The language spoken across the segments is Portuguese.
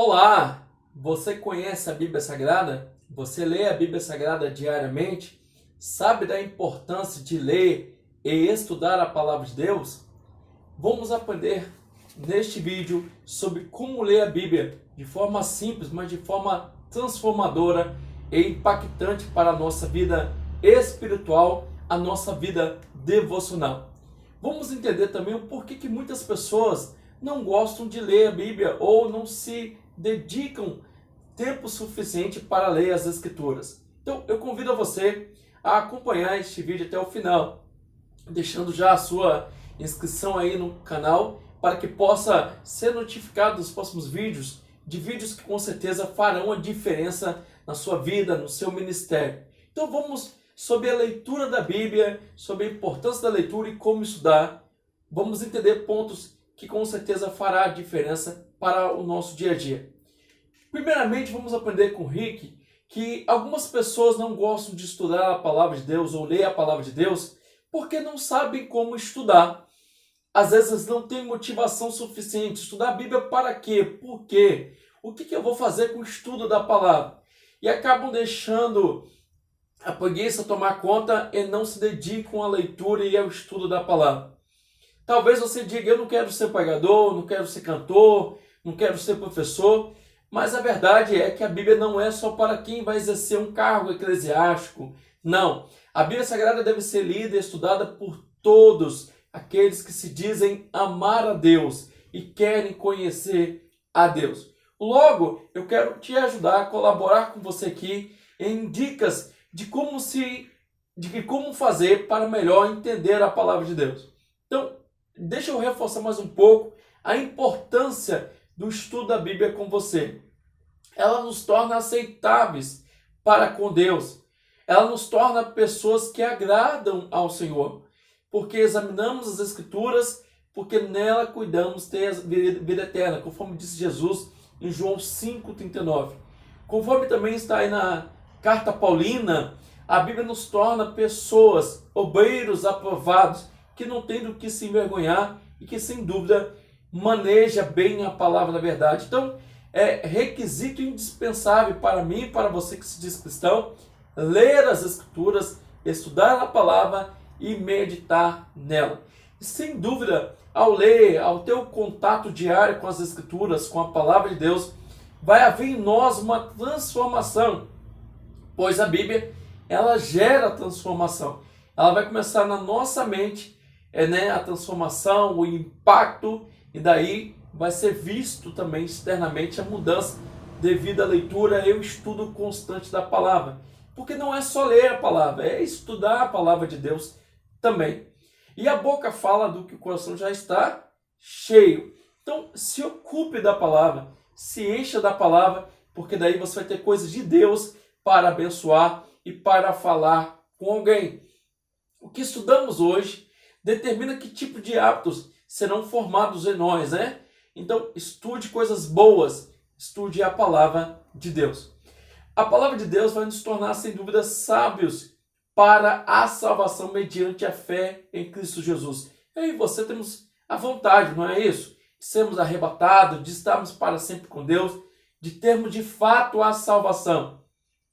Olá! Você conhece a Bíblia Sagrada? Você lê a Bíblia Sagrada diariamente? Sabe da importância de ler e estudar a Palavra de Deus? Vamos aprender neste vídeo sobre como ler a Bíblia de forma simples, mas de forma transformadora e impactante para a nossa vida espiritual, a nossa vida devocional. Vamos entender também o porquê que muitas pessoas não gostam de ler a Bíblia ou não se dedicam tempo suficiente para ler as Escrituras. Então eu convido a você a acompanhar este vídeo até o final, deixando já a sua inscrição aí no canal para que possa ser notificado dos próximos vídeos, de vídeos que com certeza farão a diferença na sua vida, no seu ministério. Então vamos sobre a leitura da Bíblia, sobre a importância da leitura e como estudar. Vamos entender pontos que com certeza fará a diferença para o nosso dia a dia. Primeiramente, vamos aprender com o Rick que algumas pessoas não gostam de estudar a Palavra de Deus ou ler a Palavra de Deus porque não sabem como estudar. Às vezes não tem motivação suficiente. Estudar a Bíblia para quê? Por quê? O que eu vou fazer com o estudo da Palavra? E acabam deixando a preguiça tomar conta e não se dedicam à leitura e ao estudo da Palavra. Talvez você diga, eu não quero ser pregador, não quero ser cantor, não quero ser professor, mas a verdade é que a Bíblia não é só para quem vai exercer um cargo eclesiástico. Não, a Bíblia Sagrada deve ser lida e estudada por todos aqueles que se dizem amar a Deus e querem conhecer a Deus. Logo, eu quero te ajudar a colaborar com você aqui em dicas de como fazer para melhor entender a palavra de Deus. Então, deixa eu reforçar mais um pouco a importância do estudo da Bíblia com você. Ela nos torna aceitáveis para com Deus. Ela nos torna pessoas que agradam ao Senhor. Porque examinamos as Escrituras, porque nela cuidamos ter a vida eterna, conforme disse Jesus em João 5,39. Conforme também está aí na Carta Paulina, a Bíblia nos torna pessoas, obreiros aprovados, que não tem do que se envergonhar e que, sem dúvida, maneja bem a palavra da verdade. Então, é requisito indispensável para mim e para você que se diz cristão, ler as Escrituras, estudar a palavra e meditar nela. E, sem dúvida, ao ler, ao ter o contato diário com as Escrituras, com a palavra de Deus, vai haver em nós uma transformação, pois a Bíblia, ela gera transformação. Ela vai começar na nossa mente, a transformação, o impacto, e daí vai ser visto também externamente a mudança devido à leitura e ao estudo constante da palavra. Porque não é só ler a palavra, é estudar a palavra de Deus também. E a boca fala do que o coração já está cheio. Então, se ocupe da palavra, se encha da palavra, porque daí você vai ter coisas de Deus para abençoar e para falar com alguém. O que estudamos hoje determina que tipo de hábitos serão formados em nós, né? Então, estude coisas boas, estude a palavra de Deus. A palavra de Deus vai nos tornar, sem dúvida, sábios para a salvação mediante a fé em Cristo Jesus. Eu e você temos a vontade, não é isso? De sermos arrebatados, de estarmos para sempre com Deus, de termos de fato a salvação.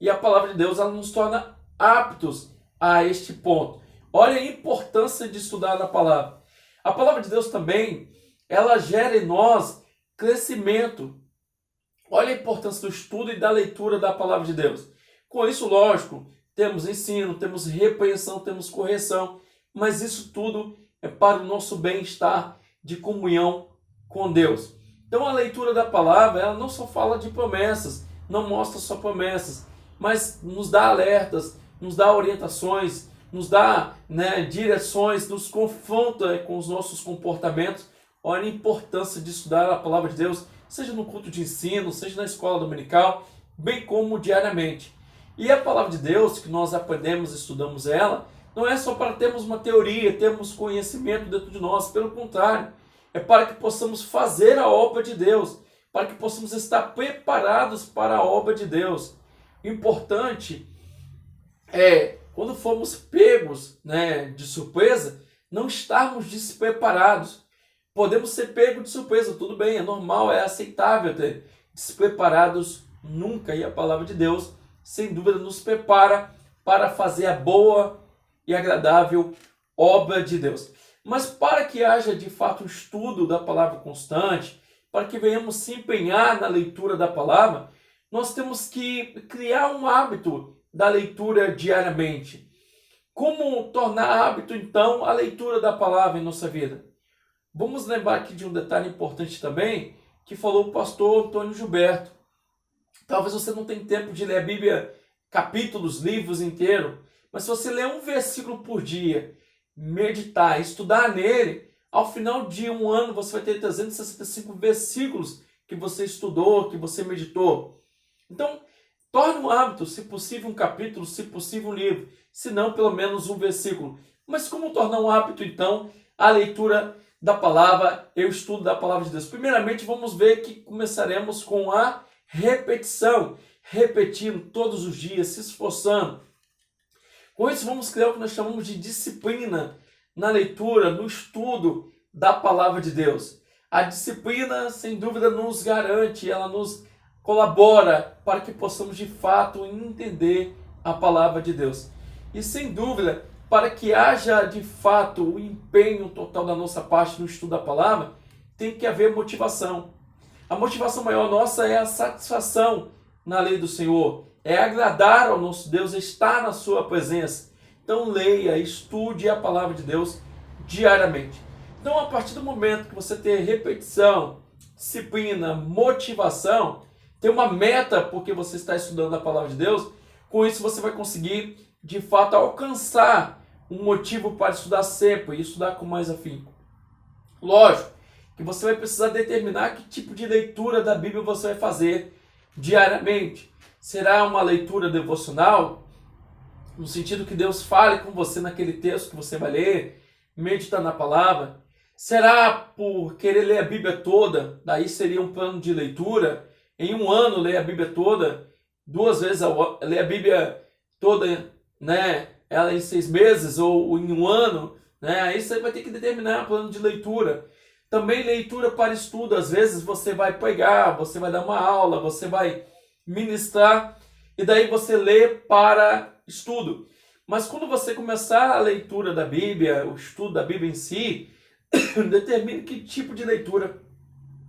E a palavra de Deus, ela nos torna aptos a este ponto. Olha a importância de estudar a palavra. A palavra de Deus também, ela gera em nós crescimento. Olha a importância do estudo e da leitura da palavra de Deus. Com isso, lógico, temos ensino, temos repreensão, temos correção, mas isso tudo é para o nosso bem-estar de comunhão com Deus. Então a leitura da palavra, ela não só fala de promessas, não mostra só promessas, mas nos dá alertas, nos dá orientações, nos dá direções, nos confronta com os nossos comportamentos. Olha a importância de estudar a palavra de Deus, seja no culto de ensino, seja na escola dominical, bem como diariamente. E a palavra de Deus, que nós aprendemos, estudamos ela, não é só para termos uma teoria, termos conhecimento dentro de nós, pelo contrário, é para que possamos fazer a obra de Deus, para que possamos estar preparados para a obra de Deus. O importante é, quando formos pegos de surpresa, não estarmos despreparados. Podemos ser pegos de surpresa, tudo bem, é normal, é aceitável despreparados nunca. E a palavra de Deus, sem dúvida, nos prepara para fazer a boa e agradável obra de Deus. Mas para que haja de fato um estudo da palavra constante, para que venhamos se empenhar na leitura da palavra, nós temos que criar um hábito da leitura diariamente. Como tornar hábito, então, a leitura da palavra em nossa vida? Vamos lembrar aqui de um detalhe importante também, que falou o pastor Antônio Gilberto. Talvez você não tenha tempo de ler a Bíblia, capítulos, livros inteiros, mas se você ler um versículo por dia, meditar, estudar nele, ao final de um ano você vai ter 365 versículos que você estudou, que você meditou. Então, torne um hábito, se possível um capítulo, se possível um livro, se não pelo menos um versículo. Mas como tornar um hábito então a leitura da palavra, o estudo da palavra de Deus? Primeiramente vamos ver que começaremos com a repetição, repetindo todos os dias, se esforçando. Com isso vamos criar o que nós chamamos de disciplina na leitura, no estudo da palavra de Deus. A disciplina, sem dúvida, nos garante, ela nos colabora para que possamos de fato entender a palavra de Deus. E sem dúvida, para que haja de fato o empenho total da nossa parte no estudo da palavra, tem que haver motivação. A motivação maior nossa é a satisfação na lei do Senhor, é agradar ao nosso Deus, estar na sua presença. Então leia, estude a palavra de Deus diariamente. Então a partir do momento que você tem repetição, disciplina, motivação, tem uma meta porque você está estudando a palavra de Deus, com isso você vai conseguir de fato alcançar um motivo para estudar sempre e estudar com mais afinco. Lógico que você vai precisar determinar que tipo de leitura da Bíblia você vai fazer diariamente. Será uma leitura devocional, no sentido que Deus fale com você naquele texto que você vai ler, meditar na palavra? Será por querer ler a Bíblia toda? Daí seria um plano de leitura. Em um ano ler a Bíblia toda, 2 vezes ler a Bíblia toda, né? Ela em 6 meses ou em um ano, né? Aí você vai ter que determinar um plano de leitura. Também leitura para estudo. Às vezes você vai pregar, você vai dar uma aula, você vai ministrar e daí você lê para estudo. Mas quando você começar a leitura da Bíblia, o estudo da Bíblia em si, determine que tipo de leitura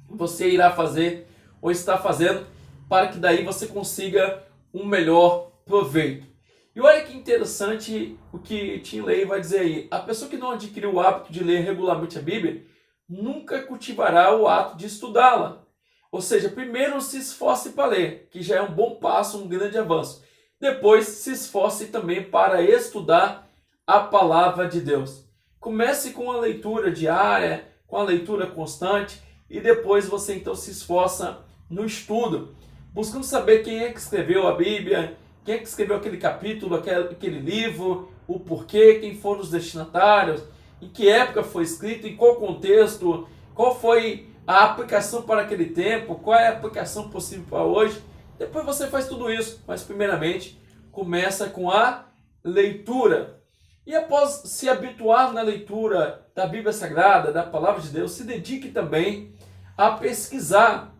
você irá fazer ou está fazendo para que daí você consiga um melhor proveito. E olha que interessante o que Tim LaHaye vai dizer aí. A pessoa que não adquiriu o hábito de ler regularmente a Bíblia nunca cultivará o ato de estudá-la. Ou seja, primeiro se esforce para ler, que já é um bom passo, um grande avanço. Depois se esforce também para estudar a palavra de Deus. Comece com a leitura diária, com a leitura constante e depois você então se esforça no estudo, buscando saber quem é que escreveu a Bíblia, quem é que escreveu aquele capítulo, aquele livro, o porquê, quem foram os destinatários, em que época foi escrito, em qual contexto, qual foi a aplicação para aquele tempo, qual é a aplicação possível para hoje. Depois você faz tudo isso, mas primeiramente começa com a leitura. E após se habituar na leitura da Bíblia Sagrada, da Palavra de Deus, se dedique também a pesquisar,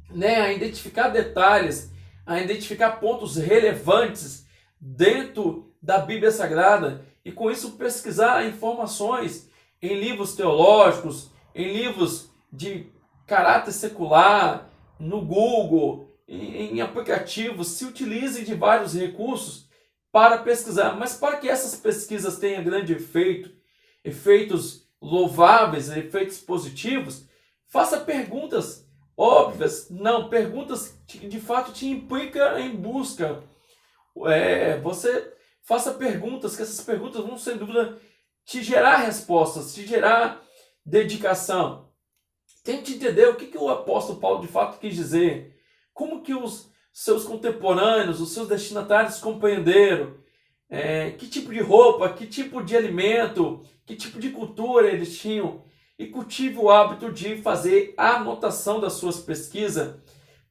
né, a identificar detalhes, a identificar pontos relevantes dentro da Bíblia Sagrada e com isso pesquisar informações em livros teológicos, em livros de caráter secular, no Google, em aplicativos. Se utilize de vários recursos para pesquisar, mas para que essas pesquisas tenham grande efeito, efeitos louváveis, efeitos positivos, faça perguntas óbvias, não, perguntas que de fato te implicam em busca. Você faça perguntas, que essas perguntas vão, sem dúvida, te gerar respostas, te gerar dedicação. Tente entender o que o apóstolo Paulo de fato quis dizer, como que os seus contemporâneos, os seus destinatários compreenderam, que tipo de roupa, que tipo de alimento, que tipo de cultura eles tinham, e cultive o hábito de fazer a anotação das suas pesquisas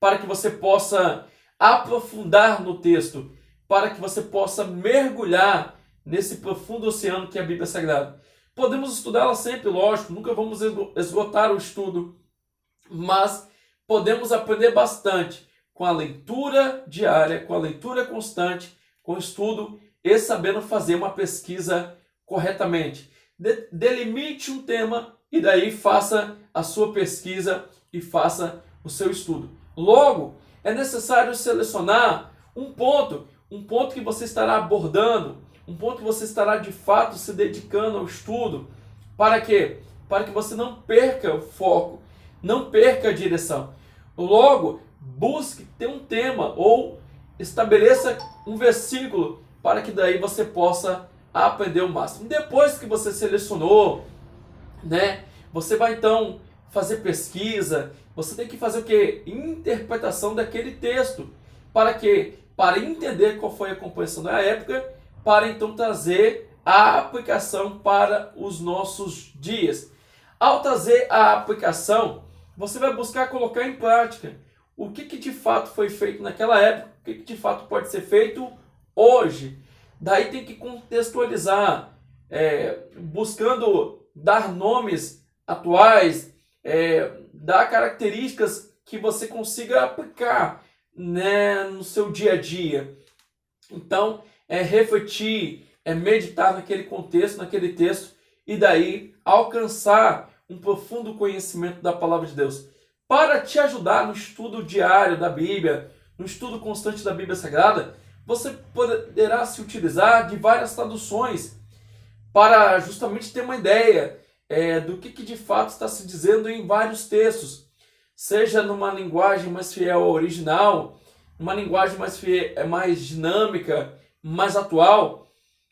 para que você possa aprofundar no texto, para que você possa mergulhar nesse profundo oceano que é a Bíblia Sagrada. Podemos estudá-la sempre, lógico, nunca vamos esgotar o estudo, mas podemos aprender bastante com a leitura diária, com a leitura constante, com o estudo e sabendo fazer uma pesquisa corretamente. Delimite um tema e daí faça a sua pesquisa e faça o seu estudo. Logo, é necessário selecionar um ponto que você estará abordando, um ponto que você estará de fato se dedicando ao estudo. Para quê? Para que você não perca o foco, não perca a direção. Logo, busque ter um tema ou estabeleça um versículo para que daí você possa aprender o máximo. Depois que você selecionou, né, você vai então fazer pesquisa, você tem que fazer o quê? Interpretação daquele texto. Para quê? Para entender qual foi a composição da época, para então trazer a aplicação para os nossos dias. Ao trazer a aplicação, você vai buscar colocar em prática o que de fato foi feito naquela época, o que de fato pode ser feito hoje. Daí tem que contextualizar, buscando dar nomes atuais, dar características que você consiga aplicar, né, no seu dia a dia. Então, refletir, meditar naquele contexto, naquele texto, e daí alcançar um profundo conhecimento da palavra de Deus. Para te ajudar no estudo diário da Bíblia, no estudo constante da Bíblia Sagrada, você poderá se utilizar de várias traduções para justamente ter uma ideia do que de fato está se dizendo em vários textos, seja numa linguagem mais fiel ao original, uma linguagem mais dinâmica, mais atual,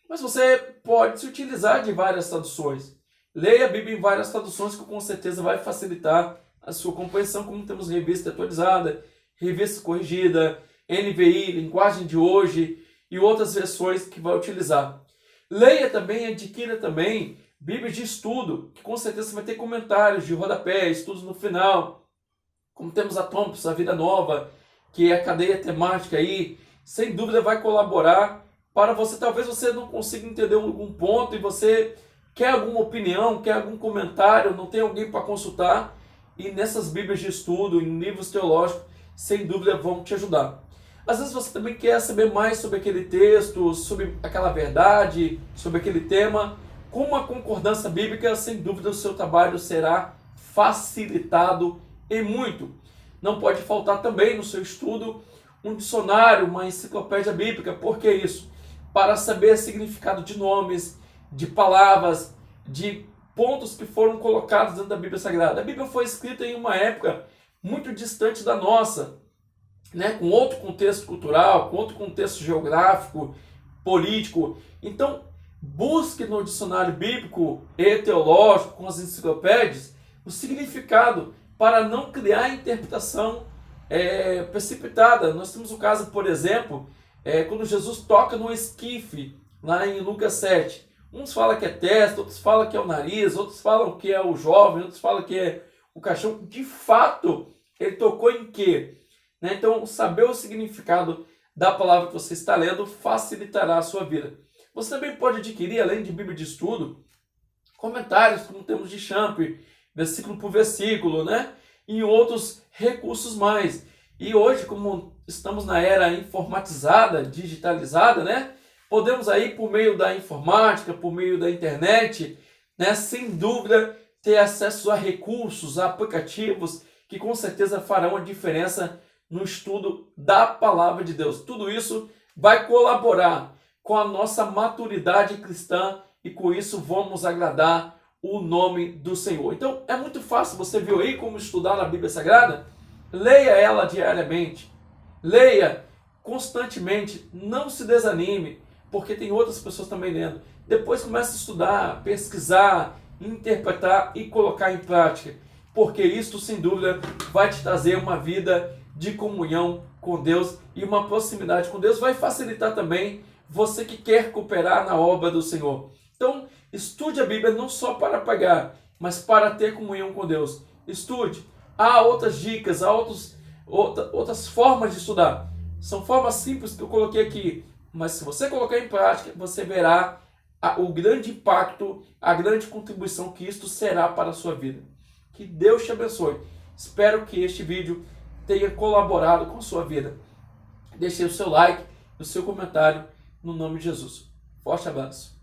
mas você pode se utilizar de várias traduções. Leia a Bíblia em várias traduções que com certeza vai facilitar a sua compreensão, como temos revista atualizada, revista corrigida, NVI, linguagem de hoje e outras versões que vai utilizar. Leia também, adquira também Bíblia de estudo, que com certeza vai ter comentários de rodapé, estudos no final, como temos a Thompson, a Vida Nova, que é a cadeia temática aí, sem dúvida vai colaborar para você. Talvez você não consiga entender algum ponto e você quer alguma opinião, quer algum comentário, não tem alguém para consultar, e nessas Bíblias de estudo, em livros teológicos, sem dúvida vão te ajudar. Às vezes você também quer saber mais sobre aquele texto, sobre aquela verdade, sobre aquele tema. Com uma concordância bíblica, sem dúvida o seu trabalho será facilitado e muito. Não pode faltar também no seu estudo um dicionário, uma enciclopédia bíblica. Por que isso? Para saber o significado de nomes, de palavras, de pontos que foram colocados dentro da Bíblia Sagrada. A Bíblia foi escrita em uma época muito distante da nossa, né? Com outro contexto cultural, com outro contexto geográfico, político. Então, busque no dicionário bíblico e teológico, com as enciclopédias, o significado para não criar interpretação precipitada. Nós temos o caso, por exemplo, quando Jesus toca no esquife, lá em Lucas 7. Uns falam que é testa, outros falam que é o nariz, outros falam que é o jovem, outros falam que é o caixão. De fato, ele tocou em quê? Né? Então, saber o significado da palavra que você está lendo facilitará a sua vida. Você também pode adquirir, além de Bíblia de estudo, comentários, como temos de Champ, versículo por versículo, né? E outros recursos mais. E hoje, como estamos na era informatizada, digitalizada, né? Podemos aí, por meio da informática, por meio da internet, né, sem dúvida, ter acesso a recursos, a aplicativos que com certeza farão a diferença no estudo da palavra de Deus. Tudo isso vai colaborar com a nossa maturidade cristã e com isso vamos agradar o nome do Senhor. Então é muito fácil, você viu aí como estudar a Bíblia Sagrada? Leia ela diariamente, leia constantemente, não se desanime, porque tem outras pessoas também lendo. Depois comece a estudar, pesquisar, interpretar e colocar em prática, porque isso sem dúvida vai te trazer uma vida de comunhão com Deus e uma proximidade com Deus. Vai facilitar também você que quer cooperar na obra do Senhor. Então, estude a Bíblia não só para pagar, mas para ter comunhão com Deus. Estude. Há outras dicas, há outras formas de estudar. São formas simples que eu coloquei aqui, mas se você colocar em prática, você verá o grande impacto, a grande contribuição que isto será para a sua vida. Que Deus te abençoe. Espero que este vídeo tenha colaborado com a sua vida. Deixe o seu like, o seu comentário, no nome de Jesus. Forte abraço.